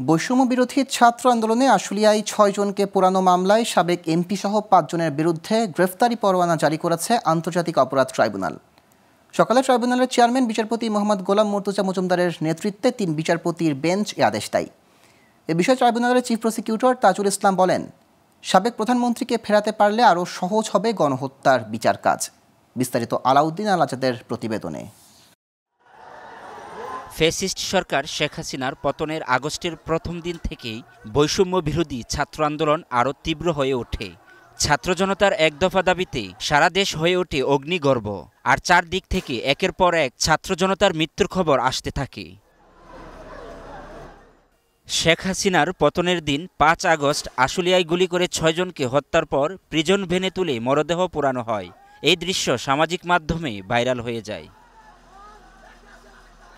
বৈষম্য বিরোধী ছাত্র আন্দোলনে আশুলিয়ায় ৬ জনকে পোড়ানো মামলায় সাবেক এমপি সহ ৫ জনের বিরুদ্ধে গ্রেফতারি পরোয়ানা জারি করেছে আন্তর্জাতিক অপরাধ ট্রাইব্যুনাল। সকালে ট্রাইব্যুনালের চেয়ারম্যান বিচারপতি মোহাম্মদ গোলাম মুর্তজা মজুমদারের নেতৃত্বে ৩ বিচারপতির বেঞ্চ এ আদেশ দেয়। এ বিষয়ে ট্রাইব্যুনালের চিফ প্রসিকিউটর তাজুল ইসলাম বলেন, সাবেক প্রধানমন্ত্রীকে ফেরাতে পারলে আরও সহজ হবে গণহত্যার বিচার কাজ। বিস্তারিত আলাউদ্দিন আল আজাদের প্রতিবেদনে। ফ্যাসিস্ট সরকার শেখ হাসিনার পতনের আগস্টের প্রথম দিন থেকেই বৈষম্য বিরোধী ছাত্র আন্দোলন আরও তীব্র হয়ে ওঠে। ছাত্র জনতার এক দফা দাবিতে সারা দেশ হয়ে ওঠে অগ্নিগর্ভ, আর চারদিক থেকে একের পর এক ছাত্র জনতার মৃত্যুর খবর আসতে থাকে। শেখ হাসিনার পতনের দিন ৫ আগস্ট আশুলিয়ায় গুলি করে ৬ জনকে হত্যার পর প্রিজন ভ্যানে তুলে মরদেহ পোড়ানো হয়। এই দৃশ্য সামাজিক মাধ্যমে ভাইরাল হয়ে যায়।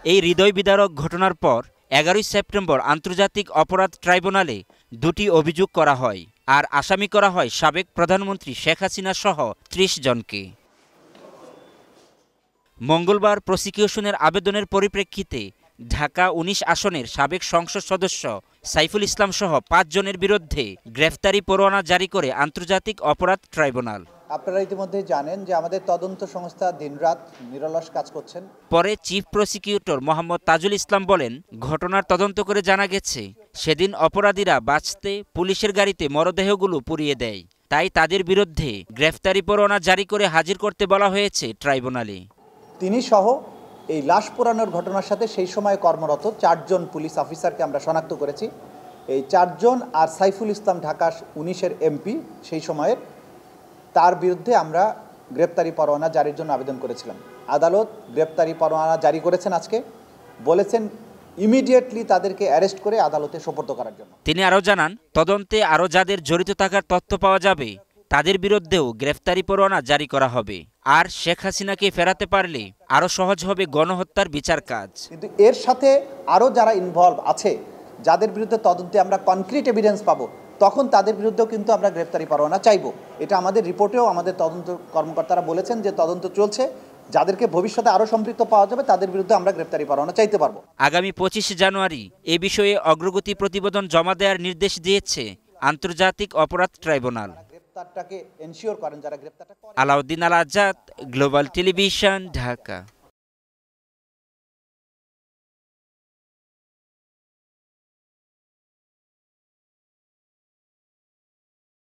এই হৃদয় বিদারক ঘটনার পর ১১ সেপ্টেম্বর আন্তর্জাতিক অপরাধ ট্রাইব্যুনালে ২টি অভিযোগ করা হয়, আর আসামি করা হয় সাবেক প্রধানমন্ত্রী শেখ হাসিনা সহ ৩০ জনকে। মঙ্গলবার প্রসিকিউশনের আবেদনের পরিপ্রেক্ষিতে ঢাকা ১৯ আসনের সাবেক সংসদ সদস্য সাইফুল ইসলাম সহ ৫ জনের বিরুদ্ধে গ্রেফতারি পরোয়ানা জারি করে আন্তর্জাতিক অপরাধ ট্রাইব্যুনাল। আপনারা ইতিমধ্যে জানেন যে আমাদের তদন্ত সংস্থা দিনরাত নিরলস কাজ করছেন। পরে চিফ প্রসিকিউটর মোহাম্মদ তাজুল ইসলাম বলেন, ঘটনার তদন্ত করে জানা গেছে সেদিন অপরাধীরা বাঁচতে পুলিশের গাড়িতে মরদেহগুলো পুড়িয়ে দেয়, তাই তাদের বিরুদ্ধে গ্রেফতারি পরোয়ানা জারি করে হাজির করতে বলা হয়েছে ট্রাইব্যুনালে। তিনি সহ এই লাশ পোড়ানোর ঘটনার সাথে সেই সময় কর্মরত ৪ জন পুলিশ অফিসারকে আমরা শনাক্ত করেছি। এই ৪ জন আর সাইফুল ইসলাম ঢাকা ১৯-এর এমপি সেই সময়ের, তার বিরুদ্ধে আমরা গ্রেপ্তারি পরোয়ানা জারির জন্য আবেদন করেছিলাম। আদালত গ্রেপ্তারি পরোয়ানা জারি করেছেন আজকে, বলেছেন ইমিডিয়েটলি তাদেরকে অ্যারেস্ট করে আদালতে সোপর্দ করার জন্য। তিনি আরও জানান, তদন্তে আরও যাদের জড়িত থাকার তথ্য পাওয়া যাবে তাদের বিরুদ্ধেও গ্রেফতারি পরোয়ানা জারি করা হবে, আর শেখ হাসিনাকে ফেরাতে পারলে আরও সহজ হবে গণহত্যার বিচার কাজ। কিন্তু এর সাথে আরও যারা ইনভলভ আছে, যাদের বিরুদ্ধে তদন্তে আমরা কনক্রিট এভিডেন্স পাবো, তখন তাদের বিরুদ্ধেও কিন্তু আমরা গ্রেফতারি পরোয়ানা চাইব। এটা আমাদের রিপোর্টেও আমাদের তদন্ত কর্মকর্তারা বলেছেন যে তদন্ত চলছে, যাদেরকে ভবিষ্যতে আরও সম্পৃক্ত পাওয়া যাবে তাদের বিরুদ্ধে আমরা গ্রেফতারি পরোয়ানা চাইতে পারবো। আগামী ২৫ জানুয়ারি এ বিষয়ে অগ্রগতি প্রতিবেদন জমা দেওয়ার নির্দেশ দিয়েছে আন্তর্জাতিক অপরাধ ট্রাইব্যুনাল। গ্রেপ্তারটাকে এনশিওর করেন যারা গ্রেপ্তারটা। আলাউদ্দিন আল আজাদ, গ্লোবাল টেলিভিশন, ঢাকা।